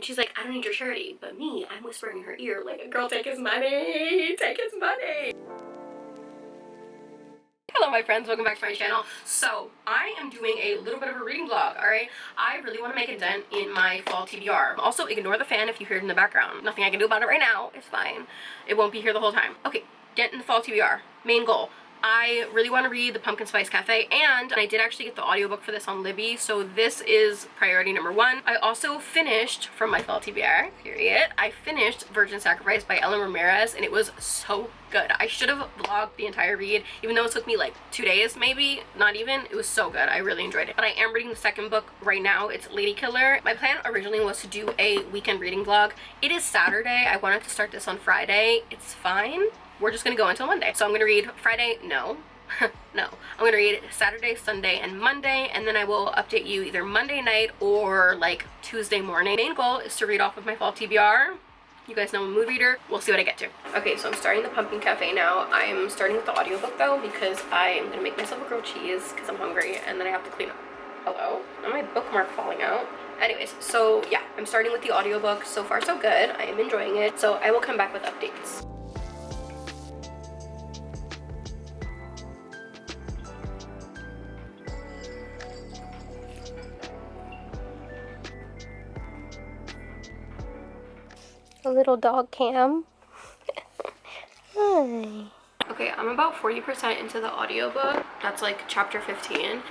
she's like, I don't need your charity. But me, I'm whispering in her ear like, girl, take his money, take his money. Hello my friends, welcome back to my channel. So I am doing a little bit of a reading vlog, alright? I really want to make a dent in my fall TBR. Also, ignore the fan if you hear it in the background. Nothing I can do about it right now. It's fine. It won't be here the whole time. Okay, dent in the fall TBR. Main goal. I really want to read the Pumpkin Spice Cafe, and I did actually get the audiobook for this on Libby, so this is priority number one. I also finished, from my fall TBR, period, I finished Virgin Sacrifice by Ellen Ramirez, and it was so good. I should have vlogged the entire read, even though it took me like 2 days, maybe, not even. It was so good. I really enjoyed it. But I am reading the second book right now. It's Lady Killer. My plan originally was to do a weekend reading vlog. It is Saturday. I wanted to start this on Friday. It's fine. We're just gonna go until Monday. So I'm gonna read Friday, no, no. I'm gonna read Saturday, Sunday, and Monday, and then I will update you either Monday night or like Tuesday morning. Main goal is to read off of my fall TBR. You guys know I'm a mood reader. We'll see what I get to. Okay, so I'm starting the Pumpkin Cafe now. I'm starting with the audiobook though, because I am gonna make myself a grilled cheese because I'm hungry, and then I have to clean up. Hello? Now my bookmark falling out. Anyways, so yeah, I'm starting with the audiobook. So far so good. I am enjoying it. So I will come back with updates. A little dog cam. Hi. Okay, I'm about 40% into the audiobook. That's like chapter 15.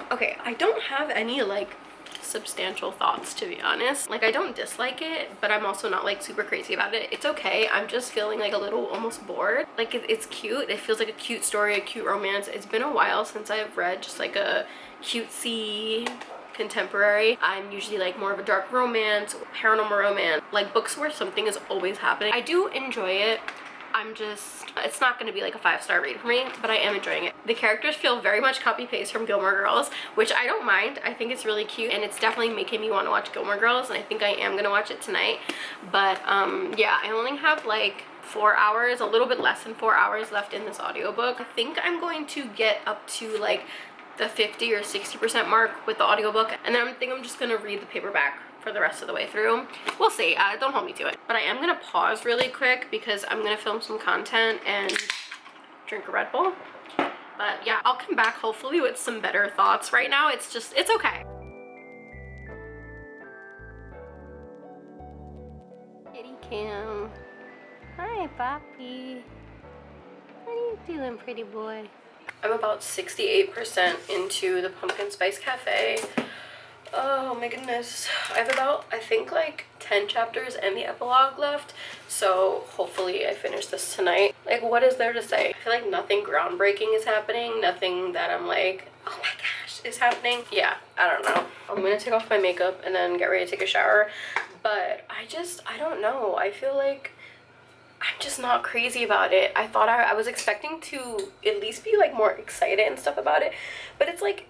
Okay, I don't have any like substantial thoughts, to be honest. Like, I don't dislike it, but I'm also not like super crazy about it. It's okay. I'm just feeling like a little almost bored. Like, it's cute. It feels like a cute story, a cute romance. It's been a while since I've read just like a cutesy contemporary. I'm usually like more of a dark romance, paranormal romance, like books where something is always happening. I do enjoy it. I'm just, it's not going to be like a 5-star read for me, but I am enjoying it. The characters feel very much copy paste from Gilmore Girls, which I don't mind. I think it's really cute, and it's definitely making me want to watch Gilmore Girls, and I think I am going to watch it tonight. But yeah, I only have like 4 hours, a little bit less than 4 hours left in this audiobook. I think I'm going to get up to like the 50 or 60% mark with the audiobook, and then I think I'm just gonna read the paperback for the rest of the way through. We'll see. Don't hold me to it. But I am gonna pause really quick because I'm gonna film some content and drink a Red Bull. But yeah, I'll come back hopefully with some better thoughts. Right now it's just, it's okay. Kitty Cam. Hi, Poppy. How are you doing, pretty boy? I'm about 68% into the Pumpkin Spice Cafe. Oh my goodness. I have about, I think like 10 chapters and the epilogue left. So hopefully I finish this tonight. Like, what is there to say? I feel like nothing groundbreaking is happening. Nothing that I'm like, oh my gosh, is happening. Yeah, I don't know. I'm gonna take off my makeup and then get ready to take a shower. But I don't know. I feel like I'm just not crazy about it. I thought I was expecting to at least be like more excited and stuff about it, but it's like,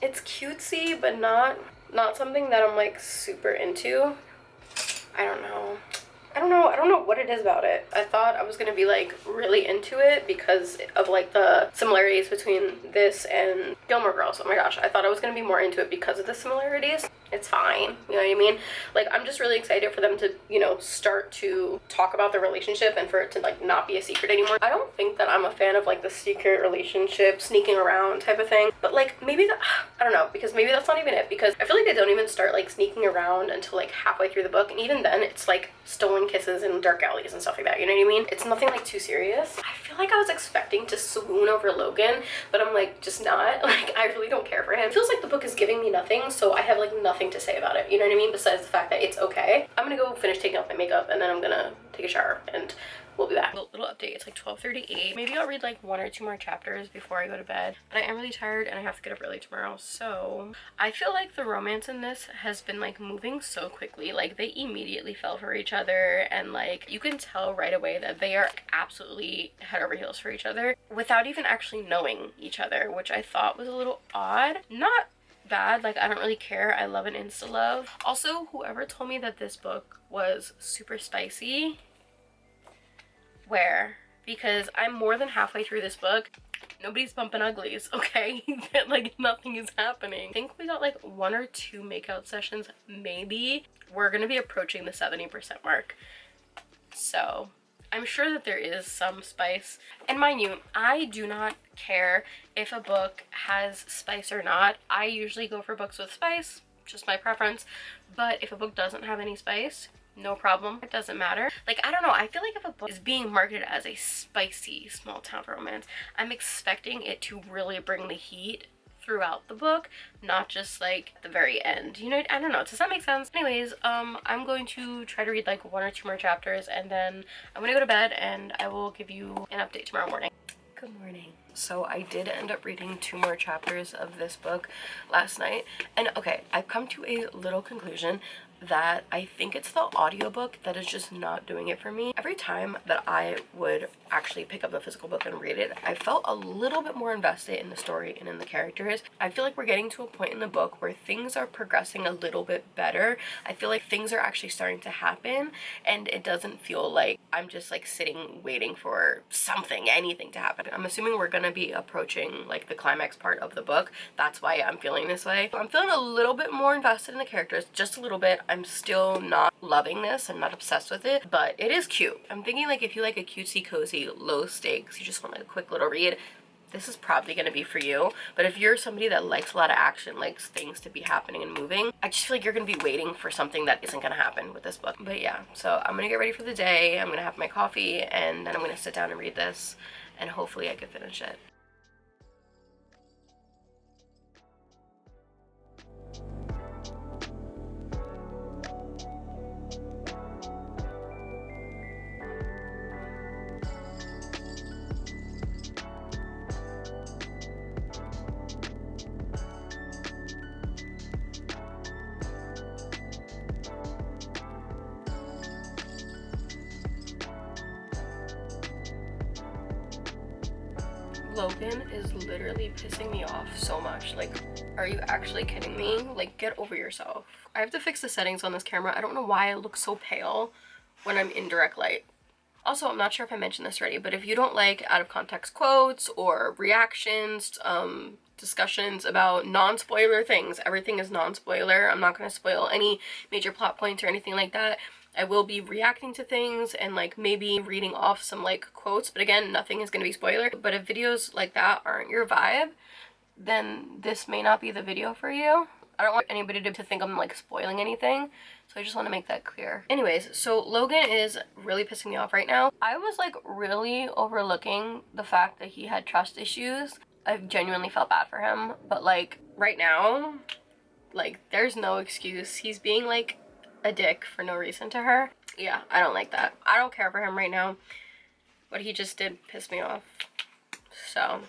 it's cutesy, but not something that I'm like super into. I don't know what it is about it. I thought I was gonna be like really into it because of like the similarities between this and Gilmore Girls. Oh my gosh, I thought I was gonna be more into it because of the similarities. It's fine, you know what I mean? Like, I'm just really excited for them to, you know, start to talk about their relationship and for it to like not be a secret anymore. I don't think that I'm a fan of like the secret relationship, sneaking around type of thing, but like maybe that, I don't know, because maybe that's not even it, because I feel like they don't even start like sneaking around until like halfway through the book, and even then it's like stolen kisses in dark alleys and stuff like that, you know what I mean? It's nothing like too serious. I feel like I was expecting to swoon over Logan, but I'm like just not. Like, I really don't care for him. It feels like the book is giving me nothing, so I have like nothing to say about it, you know what I mean, besides the fact that it's okay. I'm gonna go finish taking off my makeup and then I'm gonna take a shower and we'll be back. A little update, it's like 12:38. Maybe I'll read like 1 or 2 more chapters before I go to bed, but I am really tired and I have to get up early tomorrow. So I feel like the romance in this has been like moving so quickly. Like, they immediately fell for each other, and like you can tell right away that they are absolutely head over heels for each other without even actually knowing each other, which I thought was a little odd. Not bad, like I don't really care. I love an insta love. Also, whoever told me that this book was super spicy, where? Because I'm more than halfway through this book Nobody's bumping uglies, okay? Like, nothing is happening. I think we got like 1 or 2 makeout sessions, maybe. We're gonna be approaching the 70% mark. So I'm sure that there is some spice. And mind you, I do not care if a book has spice or not. I usually go for books with spice, just my preference. But if a book doesn't have any spice, no problem, it doesn't matter. Like, I don't know, I feel like if a book is being marketed as a spicy small town romance, I'm expecting it to really bring the heat throughout the book, not just like the very end, you know? I don't know, does that make sense? Anyways, I'm going to try to read like 1 or 2 more chapters, and then I'm gonna go to bed and I will give you an update tomorrow morning. Good morning. So I did end up reading 2 more chapters of this book last night, and okay, I've come to a little conclusion that I think it's the audiobook that is just not doing it for me. Every time that I would actually pick up the physical book and read it, I felt a little bit more invested in the story and in the characters. I feel like we're getting to a point in the book where things are progressing a little bit better. I feel like things are actually starting to happen, and it doesn't feel like I'm just like sitting waiting for something, anything to happen. I'm assuming we're gonna be approaching like the climax part of the book. That's why I'm feeling this way. I'm feeling a little bit more invested in the characters, just a little bit. I'm still not loving this. I'm not obsessed with it, but it is cute. I'm thinking like if you like a cutesy cozy, low stakes, you just want like a quick little read, this is probably going to be for you. But if you're somebody that likes a lot of action, likes things to be happening and moving, I just feel like you're going to be waiting for something that isn't going to happen with this book. But yeah, so I'm going to get ready for the day. I'm going to have my coffee, and then I'm going to sit down and read this, and hopefully I can finish it. Logan is literally pissing me off so much. Like, are you actually kidding me? Like, get over yourself. I have to fix the settings on this camera. I don't know why I look so pale when I'm in direct light. Also, I'm not sure if I mentioned this already, but if you don't like out of context quotes or reactions, discussions about non-spoiler things, everything is non-spoiler. I'm not going to spoil any major plot points or anything like that. I will be reacting to things and like maybe reading off some like quotes, but again, nothing is going to be spoiler. But if videos like that aren't your vibe, then this may not be the video for you. I don't want anybody to think I'm like spoiling anything, so I just want to make that clear. Anyways, so Logan is really pissing me off right now. I was like really overlooking the fact that he had trust issues. I genuinely felt bad for him, but like right now, like there's no excuse. He's being like a dick for no reason to her. Yeah, I don't like that. I don't care for him right now. What he just did pissed me off. So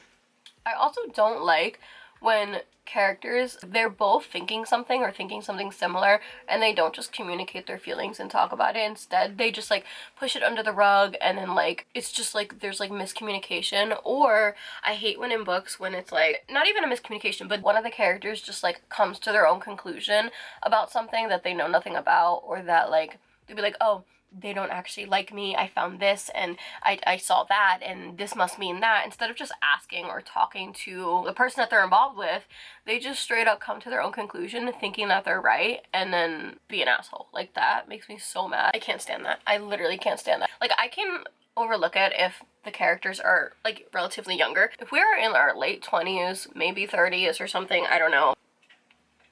I also don't like when characters, they're both thinking something or thinking something similar, and they don't just communicate their feelings and talk about it. Instead, they just like push it under the rug, and then like it's just like there's like miscommunication. Or I hate when in books when it's like not even a miscommunication, but one of the characters just like comes to their own conclusion about something that they know nothing about, or that like they'd be like, oh, they don't actually like me, I found this and I saw that and this must mean that. Instead of just asking or talking to the person that they're involved with, they just straight up come to their own conclusion thinking that they're right and then be an asshole. Like, that makes me so mad. I can't stand that. I literally can't stand that. Like, I can overlook it if the characters are like relatively younger. If we are in our late 20s, maybe 30s or something, I don't know,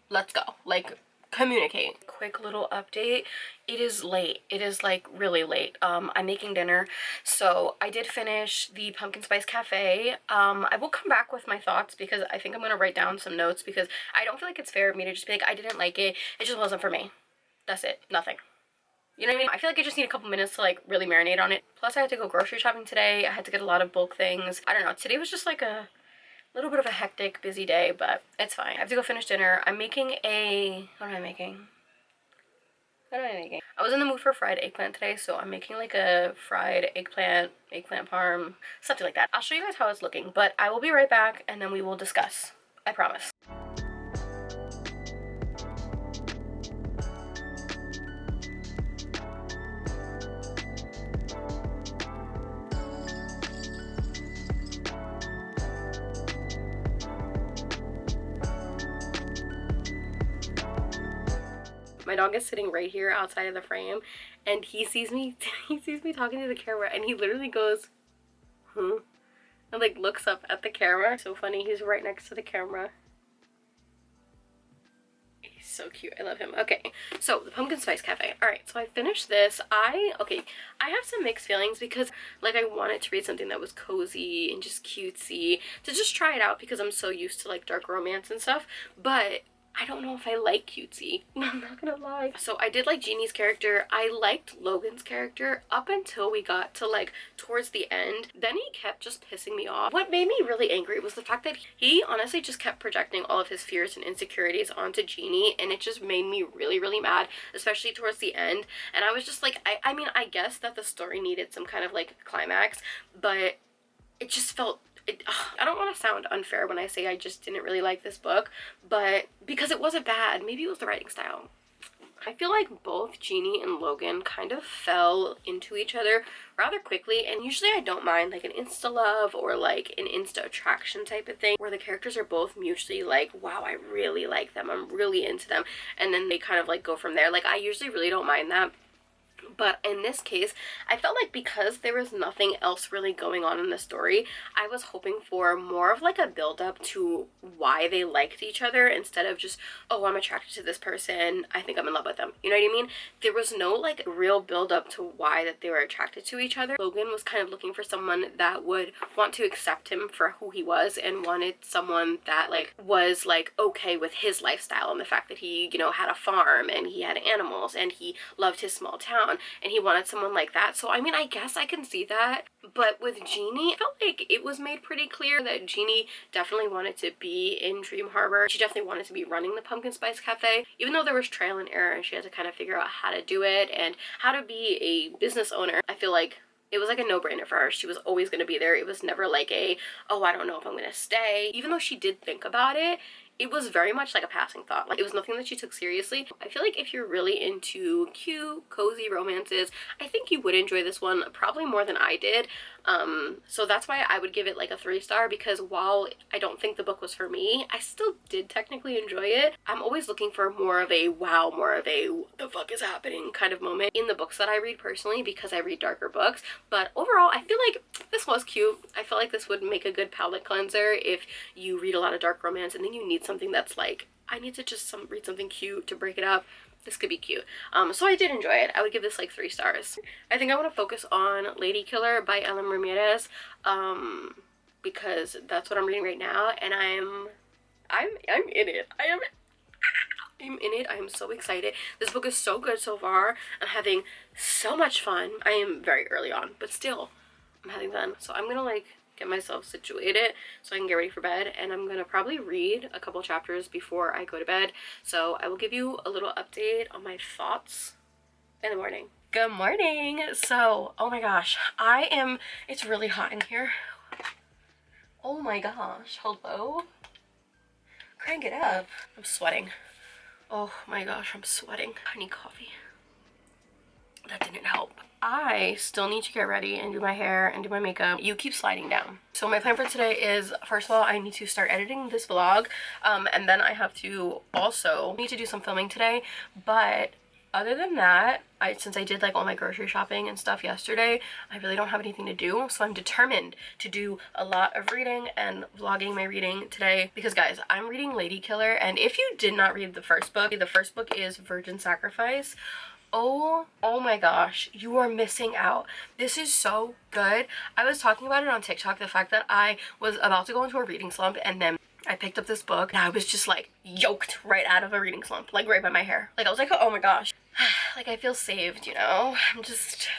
let's go. Like, communicate. Quick little update. It is late. It is like really late. I'm making dinner. So I did finish the pumpkin spice cafe. I will come back with my thoughts because I think I'm gonna write down some notes because I don't feel like it's fair of me to just be like, I didn't like it. It just wasn't for me. That's it. Nothing. You know what I mean? I feel like I just need a couple minutes to like really marinate on it. Plus I had to go grocery shopping today. I had to get a lot of bulk things. I don't know. Today was just like a little bit of a hectic, busy day, but it's fine. I have to go finish dinner. I'm making a... What am I making? I was in the mood for fried eggplant today, so I'm making like a fried eggplant parm, something like that. I'll show you guys how it's looking, but I will be right back and then we will discuss. I promise. My dog is sitting right here outside of the frame, and he sees me he sees me talking to the camera, and he literally goes, "Huh?" and like looks up at the camera. So funny, he's right next to the camera. He's so cute. I love him. Okay, so the Pumpkin Spice Cafe. All right, so I finished this. I have some mixed feelings because like I wanted to read something that was cozy and just cutesy to just try it out because I'm so used to like dark romance and stuff, but I don't know if I like cutesy. I'm not gonna lie. So I did like Jeannie's character. I liked Logan's character up until we got to like towards the end. Then he kept just pissing me off. What made me really angry was the fact that he honestly just kept projecting all of his fears and insecurities onto Jeannie, and it just made me really, really mad, especially towards the end. And I was just like, I mean, I guess that the story needed some kind of like climax, but it just felt I don't want to sound unfair when I say I just didn't really like this book, but because it wasn't bad, maybe it was the writing style. I feel like both Jeannie and Logan kind of fell into each other rather quickly, and usually I don't mind like an insta love or like an insta attraction type of thing where the characters are both mutually like, wow, I really like them, I'm really into them, and then they kind of like go from there. Like I usually really don't mind that. But in this case, I felt like because there was nothing else really going on in the story, I was hoping for more of like a build up to why they liked each other instead of just, oh, I'm attracted to this person, I think I'm in love with them. You know what I mean? There was no like real build up to why that they were attracted to each other. Logan was kind of looking for someone that would want to accept him for who he was and wanted someone that like was like okay with his lifestyle and the fact that he, you know, had a farm and he had animals and he loved his small town, and he wanted someone like that. So I mean, I guess I can see that. But with Jeannie, I felt like it was made pretty clear that Jeannie definitely wanted to be in Dream Harbor. She definitely wanted to be running the Pumpkin Spice Cafe, even though there was trial and error and she had to kind of figure out how to do it and how to be a business owner. I feel like it was like a no-brainer for her. She was always going to be there. It was never like a, oh, I don't know if I'm going to stay. Even though she did think about it, it was very much like a passing thought. Like it was nothing that she took seriously. I feel like if you're really into cute, cozy romances, I think you would enjoy this one probably more than I did. So that's why I would give it like a 3-star, because while I don't think the book was for me, I still did technically enjoy it. I'm always looking for more of a wow, more of a what the fuck is happening kind of moment in the books that I read personally, because I read darker books. But overall, I feel like this was cute. I feel like this would make a good palate cleanser if you read a lot of dark romance and then you need something that's like, I need to just read something cute to break it up. This could be cute. So I did enjoy it. I would give this like 3 stars. I think I want to focus on Lady Killer by Ellen Ramirez, because that's what I'm reading right now, and I'm in it. I'm in it. I am so excited. This book is so good so far. I'm having so much fun. I am very early on, but still, I'm having fun. So I'm gonna like get myself situated so I can get ready for bed, and I'm gonna probably read a couple chapters before I go to bed. So I will give you a little update on my thoughts in the morning. Good morning. So, oh my gosh, it's really hot in here. Oh my gosh, hello? Crank it up. I'm sweating. Oh my gosh, I'm sweating. I need coffee. That didn't help. I still need to get ready and do my hair and do my makeup. You keep sliding down. So my plan for today is, first of all, I need to start editing this vlog, and then I have to also need to do some filming today. But other than that, since I did like all my grocery shopping and stuff yesterday, I really don't have anything to do. So I'm determined to do a lot of reading and vlogging my reading today, because guys, I'm reading Lady Killer, and if you did not read the first book is Virgin Sacrifice. Oh my gosh, you are missing out. This is so good. I was talking about it on TikTok, the fact that I was about to go into a reading slump, and then I picked up this book and I was just like yoked right out of a reading slump, like right by my hair. Like I was like, oh my gosh, like I feel saved, you know? I'm just,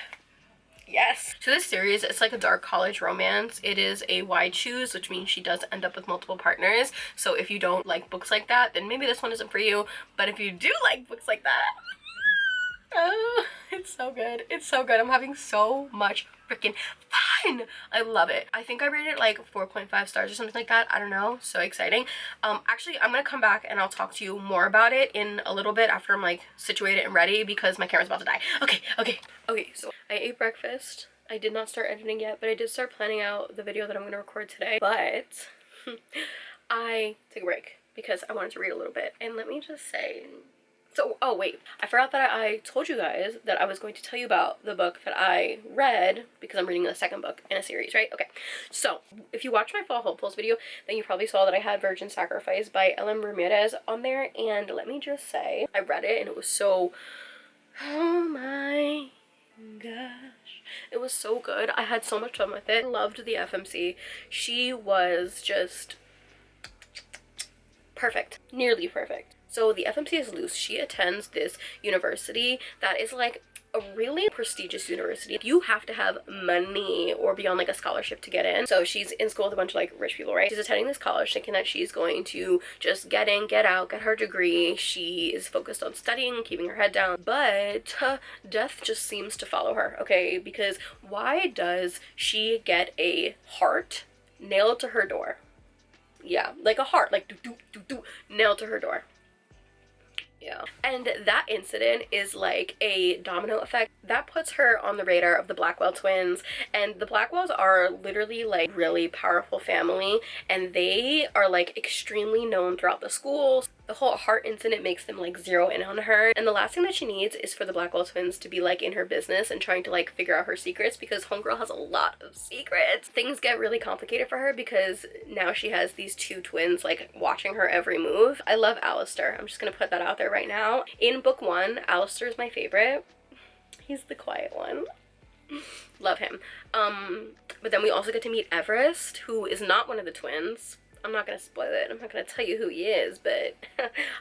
yes. So this series, it's like a dark college romance. It is a why choose, which means she does end up with multiple partners. So if you don't like books like that, then maybe this one isn't for you. But if you do like books like that, oh, it's so good. It's so good. I'm having so much freaking fun. I love it. I think I rated like 4.5 stars or something like that. I don't know. So exciting. Actually, I'm gonna come back and I'll talk to you more about it in a little bit after I'm like situated and ready, because my camera's about to die. Okay, so I ate breakfast. I did not start editing yet, but I did start planning out the video that I'm gonna record today. But I took a break because I wanted to read a little bit. And let me just say, So, oh wait, I forgot that I told you guys that I was going to tell you about the book that I read, because I'm reading the second book in a series, right? Okay, so if you watched my Fall Hopefuls video, then you probably saw that I had Virgin Sacrifice by Ellen Ramirez on there, and let me just say, I read it and it was so, oh my gosh, it was so good. I had so much fun with it. I loved the FMC. She was just perfect, nearly perfect. So the FMC is Luce. She attends this university that is like a really prestigious university. You have to have money or be on like a scholarship to get in. So she's in school with a bunch of like rich people, right? She's attending this college thinking that she's going to just get in, get out, get her degree. She is focused on studying, keeping her head down, but death just seems to follow her, okay? Because why does she get a heart nailed to her door? Yeah, like a heart, like do do do do, nailed to her door. Yeah. And that incident is like a domino effect that puts her on the radar of the Blackwell twins. And the Blackwells are literally like really powerful family, and they are like extremely known throughout the schools. The whole heart incident makes them like zero in on her, and the last thing that she needs is for the Blackwell twins to be like in her business and trying to like figure out her secrets, because homegirl has a lot of secrets. Things get really complicated for her because now she has these two twins like watching her every move. I love Alistair. I'm just gonna put that out there right now. In book one, Alistair is my favorite. He's the quiet one. Love him. But then we also get to meet Everest, who is not one of the twins. I'm not gonna spoil it. I'm not gonna tell you who he is, but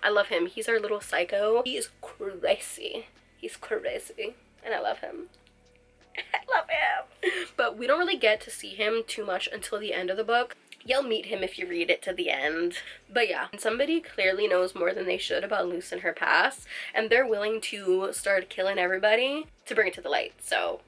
I love him. He's our little psycho. He is crazy. He's crazy, and I love him. I love him. But we don't really get to see him too much until the end of the book. You'll meet him if you read it to the end. But yeah, somebody clearly knows more than they should about Luce and her past, and they're willing to start killing everybody to bring it to the light. So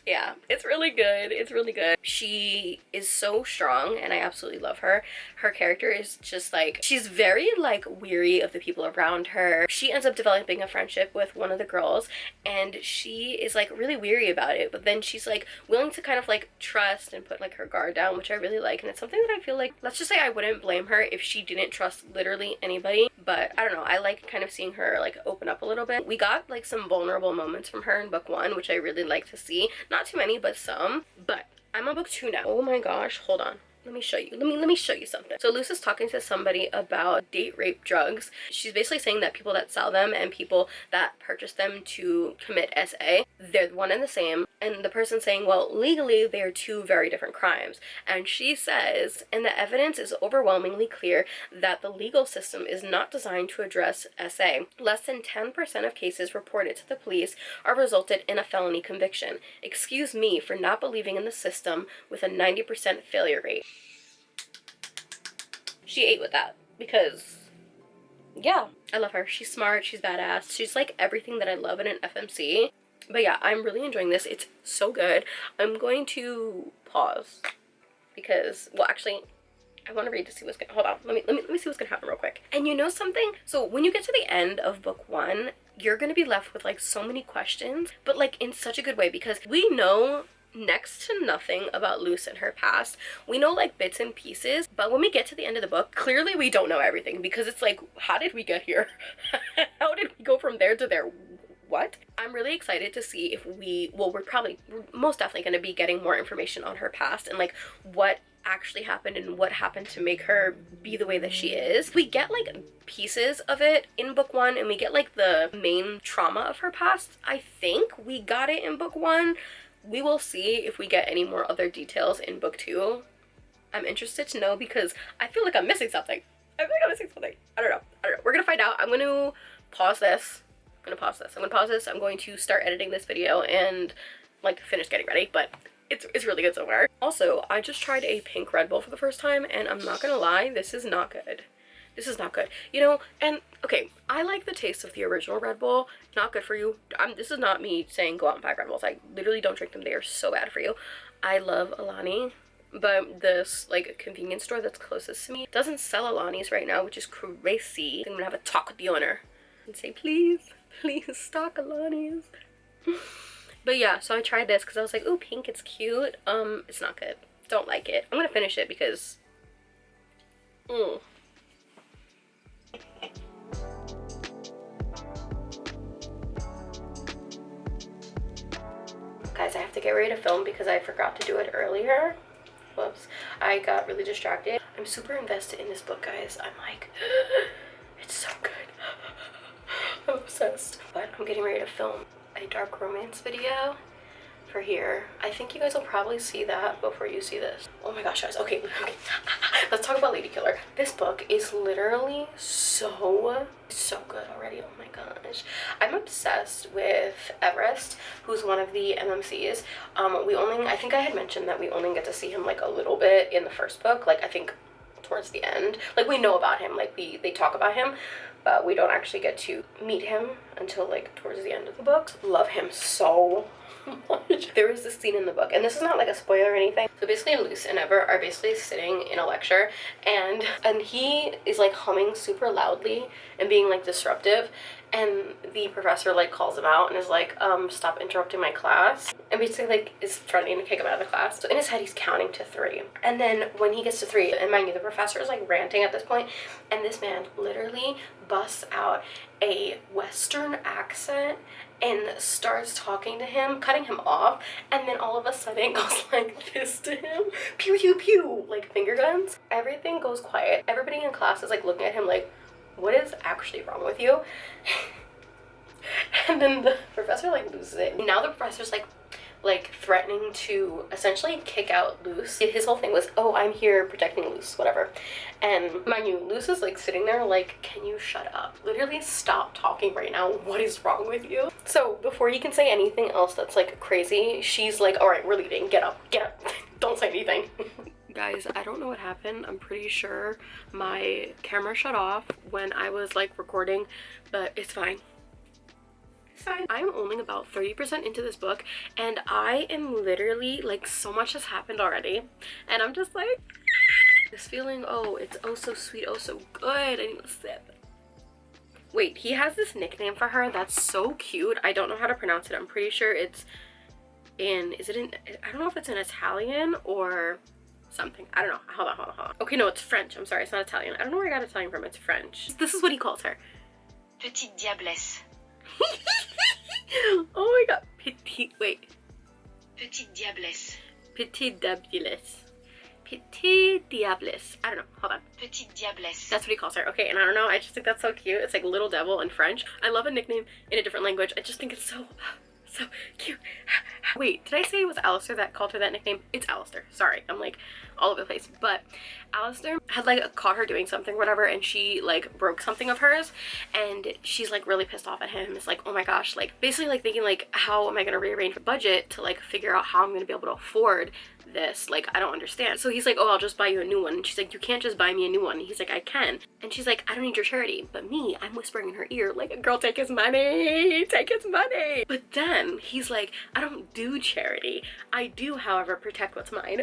yeah, it's really good. It's really good. She is so strong and I absolutely love her. Her character is just like, she's very like weary of the people around her. She ends up developing a friendship with one of the girls, and she is like really weary about it, but then she's like willing to kind of like trust and put like her guard down, which I really like. And it's something that I feel like, let's just say I wouldn't blame her if she didn't trust literally anybody, but I don't know, I like kind of seeing her like open up a little bit. We got like some vulnerable moments from her in book one, which I really like to see. Not too many, but some. But I'm on book two now. Oh my gosh, hold on. Let me show you. Let me show you something. So Luce is talking to somebody about date rape drugs. She's basically saying that people that sell them and people that purchase them to commit SA, they're one and the same. And the person saying, well, legally they are two very different crimes. And she says, and the evidence is overwhelmingly clear that the legal system is not designed to address SA. Less than 10% of cases reported to the police are resulted in a felony conviction. Excuse me for not believing in the system with a 90% failure rate. She ate with that because, yeah, I love her. She's smart, she's badass, she's like everything that I love in an FMC. But yeah, I'm really enjoying this. It's so good. I'm going to pause because, well, actually, I want to read to see what's gonna, hold on, let me see what's gonna happen real quick. And you know something? So when you get to the end of book one, you're gonna be left with like so many questions, but like in such a good way, because we know next to nothing about Luce and her past. We know like bits and pieces, but when we get to the end of the book, clearly we don't know everything, because it's like, how did we get here? How did we go from there to there? What? I'm really excited to see if we're most definitely going to be getting more information on her past and like what actually happened and what happened to make her be the way that she is. We get like pieces of it in book one, and we get like the main trauma of her past. I think we got it in book one. We will see if we get any more other details in book two. I'm interested to know because I feel like I'm missing something. I don't know. We're gonna find out. I'm gonna pause this. I'm gonna pause this. I'm going to start editing this video and like finish getting ready, but it's really good so far. Also, I just tried a pink Red Bull for the first time, and I'm not gonna lie, this is not good. This is not good. You know, and okay, I like the taste of the original Red Bull. Not good for you. This is not me saying go out and buy Red Bulls. I literally don't drink them. They are so bad for you. I love Alani, but this like convenience store that's closest to me doesn't sell Alani's right now, which is crazy. I'm gonna have a talk with the owner and say, please stock Alani's. But yeah, so I tried this because I was like, ooh, pink, it's cute. It's not good. Don't like it. I'm gonna finish it because I have to get ready to film because I forgot to do it earlier. Whoops. I got really distracted. I'm super invested in this book, guys. I'm like, it's so good. I'm obsessed. But I'm getting ready to film a dark romance video for here. I think you guys will probably see that before you see this. Oh my gosh, guys. Okay. Let's talk about Lady Killer. This book is literally so good already. Oh my gosh. I'm obsessed with Everest, who's one of the MMCs. I think I had mentioned that we only get to see him like a little bit in the first book. Like I think towards the end. Like we know about him, like they talk about him, but we don't actually get to meet him until like towards the end of the book. Love him so much. There was this scene in the book, and this is not like a spoiler or anything. So basically Luce and Ever are basically sitting in a lecture, and he is like humming super loudly and being like disruptive, and the professor like calls him out and is like, stop interrupting my class, and basically like is threatening to kick him out of the class. So in his head he's counting to 3, and then when he gets to 3, and mind you the professor is like ranting at this point, and this man literally busts out a Western accent and starts talking to him, cutting him off, and then all of a sudden goes like this to him. Pew pew pew, like finger guns. Everything goes quiet. Everybody in class is like looking at him like, what is actually wrong with you? And then the professor like loses it. Now the professor's like threatening to essentially kick out Luce. His whole thing was, oh, I'm here protecting Luce, whatever. And mind you, Luce is like sitting there like, can you shut up? Literally stop talking right now. What is wrong with you? So before he can say anything else that's like crazy, she's like, all right, we're leaving. Get up. Don't say anything. Guys, I don't know what happened. I'm pretty sure my camera shut off when I was like recording, but it's fine. I'm only about 30% into this book, and I am literally like, so much has happened already, and I'm just like this feeling, oh, it's oh so sweet, oh so good. I need to sip. Wait, he has this nickname for her that's so cute. I don't know how to pronounce it. I'm pretty sure it's in, I don't know if it's in Italian or something. I don't know. Hold on. Okay, no, it's French. I'm sorry, it's not Italian. I don't know where I got Italian from. It's French. This is what he calls her. Petite diablesse. Oh my god. Petite diablesse. Petite diablesse. Petite diablesse. I don't know. Hold on. Petite diablesse. That's what he calls her. Okay, and I don't know. I just think that's so cute. It's like Little Devil in French. I love a nickname in a different language. I just think it's so cute. Wait, did I say it was Alistair that called her that nickname? It's Alistair. Sorry, I'm like all over the place. But Alistair had like caught her doing something or whatever, and she like broke something of hers, and she's like really pissed off at him. It's like, oh my gosh, like basically like thinking like, how am I gonna rearrange the budget to like figure out how I'm gonna be able to afford this? Like, I don't understand. So he's like, oh, I'll just buy you a new one. And she's like, you can't just buy me a new one. And he's like, I can. And she's like, I don't need your charity. But me, I'm whispering in her ear like, girl, take his money, take his money. But then he's like, I don't do charity. I do, however, protect what's mine.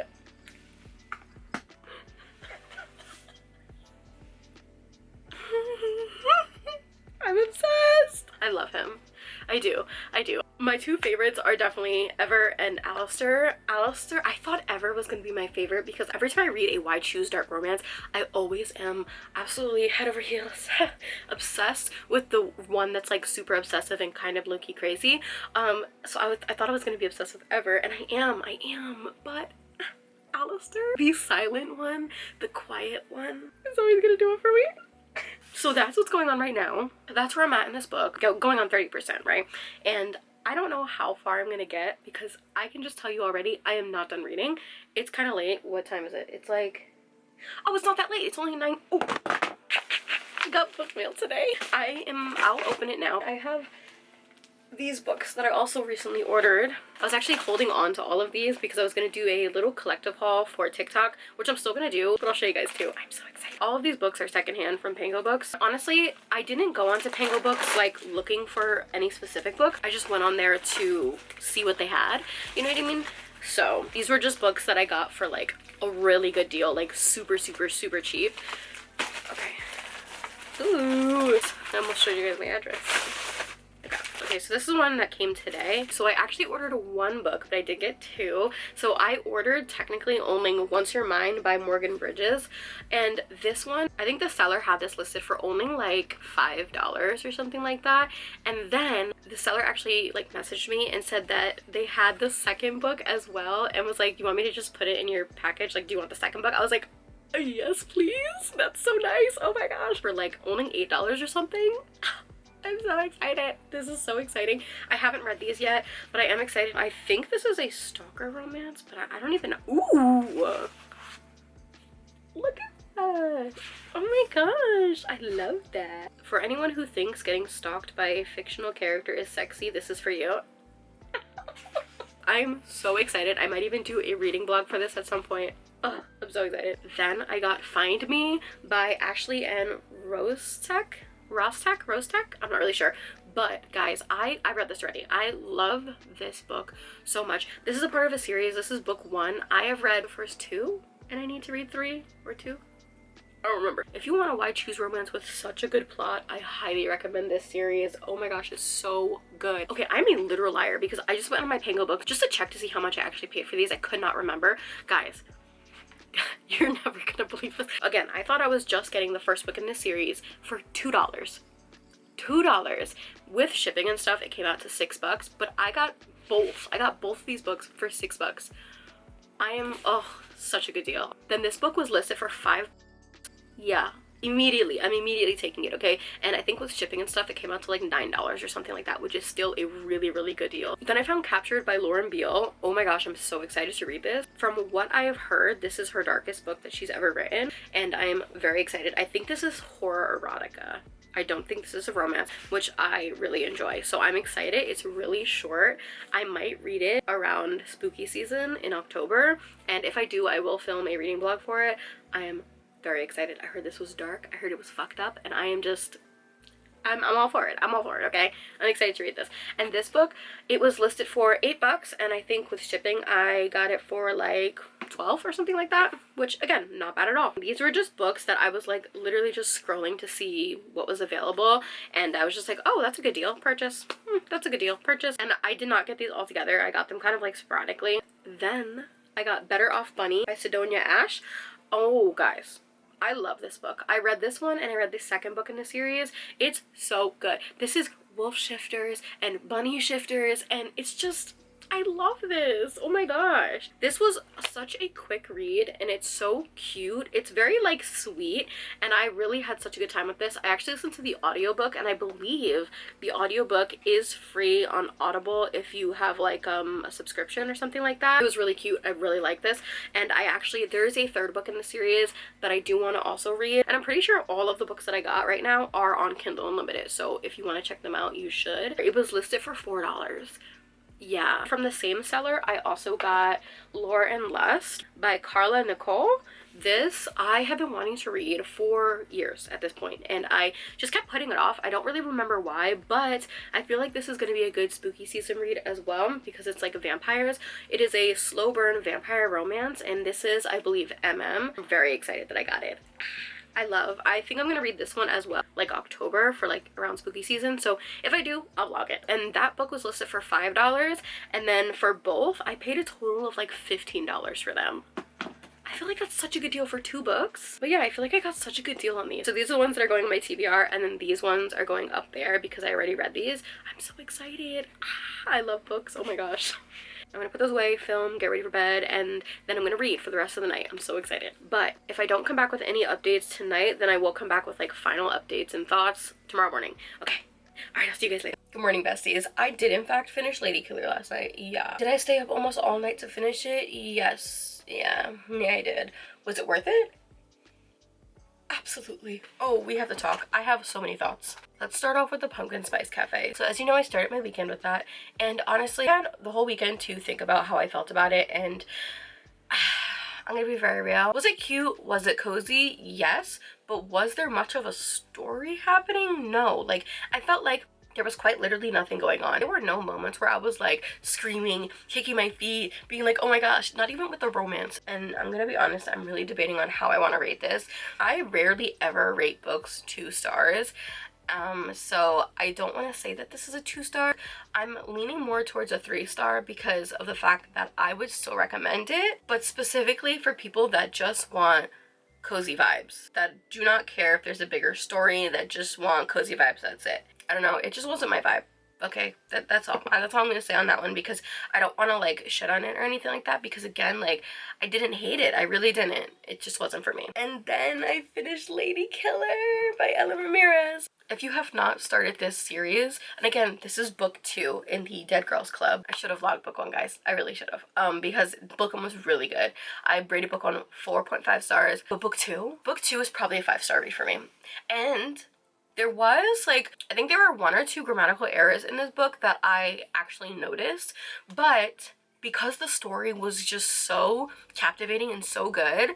I'm obsessed. I love him. I do. My two favorites are definitely Ever and Alistair. Alistair, I thought Ever was going to be my favorite because every time I read a Why Choose Dark Romance, I always am absolutely head over heels obsessed with the one that's like super obsessive and kind of low-key crazy. So I thought I was going to be obsessed with Ever, and I am, but Alistair, the silent one, the quiet one, is always going to do it for me. So that's what's going on right now. That's where I'm at in this book, going on 30%, right? And I don't know how far I'm gonna get because I can just tell you already, I am not done reading. It's kind of late. What time is it? It's like, oh, it's not that late. It's only 9. Oh, I got book mail today. I'll open it now. I have these books that I also recently ordered. I was actually holding on to all of these because I was going to do a little collective haul for TikTok, which I'm still going to do, but I'll show you guys too. I'm so excited. All of these books are secondhand from Pango Books. Honestly, I didn't go onto Pango Books like looking for any specific book. I just went on there to see what they had. You know what I mean? So these were just books that I got for like a really good deal, like super cheap. Okay. Ooh. I almost showed you guys my address. Okay, Okay, so this is one that came today. So I actually ordered one book, but I did get two. So I ordered technically only Once You're Mine by Morgan Bridges. And this one, I think the seller had this listed for only like $5 or something like that. And then the seller actually like messaged me and said that they had the second book as well and was like, you want me to just put it in your package? Like, do you want the second book? I was like, yes, please. That's so nice. Oh my gosh. For like only $8 or something. I'm so excited. This is so exciting. I haven't read these yet, but I am excited. I think this is a stalker romance, but I don't even know. Ooh. Look at that. Oh my gosh. I love that. For anyone who thinks getting stalked by a fictional character is sexy, this is for you. I'm so excited. I might even do a reading blog for this at some point. Oh, I'm so excited. Then I got Find Me by Ashley and Rostek. I'm not really sure, but guys, I read this already. I love this book so much. This is a part of a series. This is book 1. I have read the first 2 and I need to read 3 or 2. I don't remember. If you want a Why Choose Romance with such a good plot, I highly recommend this series. Oh my gosh, it's so good. Okay, I'm a literal liar because I just went on my Pango book just to check to see how much I actually paid for these. I could not remember. Guys, you're never gonna believe this. Again, I thought I was just getting the first book in this series for $2. $2 with shipping and stuff. It came out to $6, but I got both. I got both of these books for $6. I am, oh, such a good deal. Then this book was listed for $5. Yeah, immediately. I'm immediately taking it, okay? And I think with shipping and stuff, it came out to like $9 or something like that, which is still a really, really good deal. Then I found Captured by Lauren Beale. Oh my gosh, I'm so excited to read this. From what I have heard, this is her darkest book that she's ever written, and I'm very excited. I think this is horror erotica. I don't think this is a romance, which I really enjoy. So I'm excited. It's really short. I might read it around spooky season in October, and if I do, I will film a reading blog for it. I am very excited. I heard this was dark. I heard it was fucked up, and I am just, I'm all for it. I'm all for it, okay? I'm excited to read this. And this book, it was listed for $8, and I think with shipping, I got it for like 12 or something like that, which again, not bad at all. These were just books that I was like literally just scrolling to see what was available, and I was just like, oh, that's a good deal, purchase. That's a good deal, purchase. And I did not get these all together. I got them kind of like sporadically. Then I got Better Off Bunny by Sidonia Ash. Oh, guys, I love this book. I read this one and I read the second book in the series. It's so good. This is wolf shifters and bunny shifters, and it's just, I love this. Oh my gosh. This was such a quick read, and it's so cute. It's very like sweet, and I really had such a good time with this. I actually listened to the audiobook, and I believe the audiobook is free on Audible if you have like a subscription or something like that. It was really cute. I really like this, and I actually, there's a third book in the series that I do want to also read, and I'm pretty sure all of the books that I got right now are on Kindle Unlimited, so if you want to check them out, you should. It was listed for $4. Yeah. From the same seller, I also got Lore and Lust by Carla Nicole. This I have been wanting to read for years at this point, and I just kept putting it off. I don't really remember why, but I feel like this is going to be a good spooky season read as well because it's like vampires. It is a slow burn vampire romance, and this is, I believe, MM. I'm very excited that I got it. I think I'm gonna read this one as well, like October, for like around spooky season. So if I do, I'll vlog it. And that book was listed for $5, and then for both, I paid a total of like $15 for them. I feel like that's such a good deal for 2 books. But yeah, I feel like I got such a good deal on these. So these are the ones that are going on my TBR, and then these ones are going up there because I already read these. I'm so excited. I love books. Oh my gosh. I'm gonna put those away, film, get ready for bed, and then I'm gonna read for the rest of the night. I'm so excited. But if I don't come back with any updates tonight, then I will come back with like final updates and thoughts tomorrow morning. Okay. Alright, I'll see you guys later. Good morning, besties. I did in fact finish Lady Killer last night. Yeah. Did I stay up almost all night to finish it? Yes. Yeah, I did. Was it worth it? Absolutely. Oh, we have to talk. I have so many thoughts. Let's start off with the pumpkin spice cafe. So as you know, I started my weekend with that, and honestly, I had the whole weekend to think about how I felt about it, and I'm gonna be very real. Was it cute? Was it cozy? Yes. But was there much of a story happening? No. Like, I felt like there was quite literally nothing going on. There were no moments where I was like screaming, kicking my feet, being like, oh my gosh, not even with the romance. And I'm gonna be honest, I'm really debating on how I want to rate this. I rarely ever rate books 2 stars. So I don't want to say that this is a 2-star. I'm leaning more towards a 3-star because of the fact that I would still recommend it, but specifically for people that just want cozy vibes, that do not care if there's a bigger story, that just want cozy vibes. That's it. I don't know, it just wasn't my vibe. Okay, that's all. That's all I'm gonna say on that one, because I don't want to like shit on it or anything like that, because again, like, I didn't hate it. I really didn't. It just wasn't for me. And then I finished Lady Killer by Ellen Ramirez. If you have not started this series, and again, this is book 2 in the Dead Girls Club. I should have vlogged book 1, guys. I really should have. Because book 1 was really good. I rated book 1 4.5 stars, but book 2 is probably a 5-star read for me. And there was, like, I think there were 1 or 2 grammatical errors in this book that I actually noticed, but because the story was just so captivating and so good,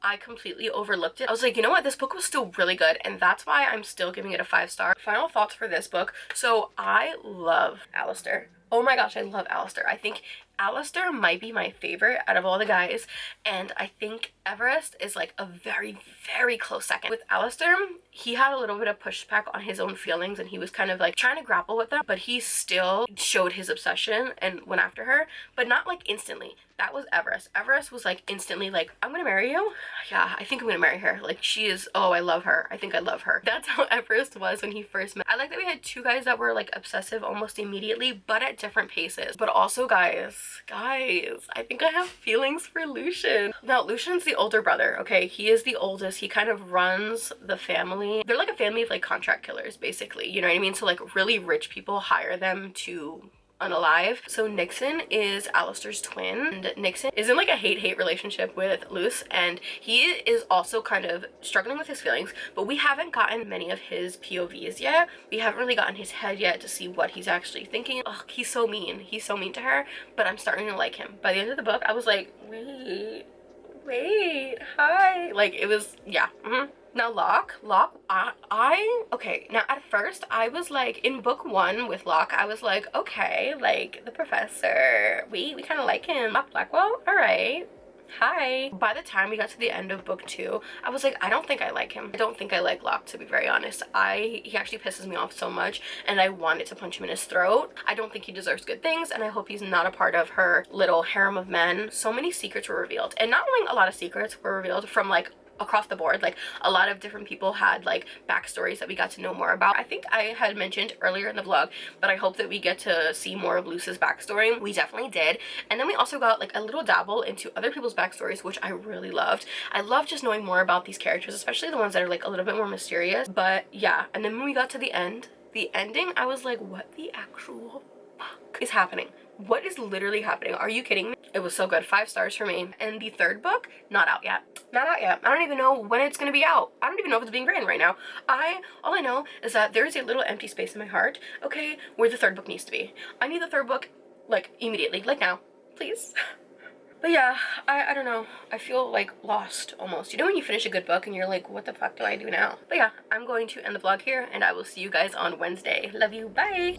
I completely overlooked it. I was like, you know what, this book was still really good, and that's why I'm still giving it a 5-star. Final thoughts for this book. So I love Alistair. Oh my gosh, I love Alistair. I think Alistair might be my favorite out of all the guys, and I think Everest is like a very, very close second. With Alistair, he had a little bit of pushback on his own feelings, and he was kind of like trying to grapple with them, but he still showed his obsession and went after her, but not like instantly. That was Everest. Everest was like instantly like, I'm gonna marry you. Yeah, I think I'm gonna marry her. Like, she is, oh, I love her. I think I love her. That's how Everest was when he first met. I like that we had 2 guys that were like obsessive almost immediately, but at different paces. But also, guys, I think I have feelings for Lucian. Now, Lucian's the older brother, okay? He is the oldest. He kind of runs the family. They're like a family of like contract killers, basically. You know what I mean? So like really rich people hire them to unalive. So Nixon is Alistair's twin, and Nixon is in like a hate-hate relationship with Luce, and he is also kind of struggling with his feelings, but we haven't gotten many of his POVs yet. We haven't really gotten his head yet to see what he's actually thinking. Ugh, he's so mean. He's so mean to her, but I'm starting to like him. By the end of the book, I was like, wait, hi. Like, it was, yeah. Now Locke, okay, now at first I was like, in book 1 with Locke, I was like, okay, like, the professor, we kind of like him. Locke Blackwell, all right, hi. By the time we got to the end of book 2, I was like, I don't think I like him. I don't think I like Locke, to be very honest. He actually pisses me off so much, and I wanted to punch him in his throat. I don't think he deserves good things, and I hope he's not a part of her little harem of men. So many secrets were revealed, and not only a lot of secrets were revealed from like across the board, like a lot of different people had like backstories that we got to know more about. I think I had mentioned earlier in the vlog, but I hope that we get to see more of Luce's backstory. We definitely did. And then we also got like a little dabble into other people's backstories, which I really loved. I love just knowing more about these characters, especially the ones that are like a little bit more mysterious. But yeah, and then when we got to the ending, I was like, what the actual fuck is happening? What is literally happening? Are you kidding me? It was so good. 5 stars for me. And the 3rd book, not out yet. Not out yet. I don't even know when it's gonna be out. I don't even know if it's being written right now. All I know is that there is a little empty space in my heart, okay, where the 3rd book needs to be. I need the 3rd book, like, immediately. Like now. Please. But yeah, I don't know. I feel like lost almost. You know when you finish a good book and you're like, what the fuck do I do now? But yeah, I'm going to end the vlog here, and I will see you guys on Wednesday. Love you. Bye.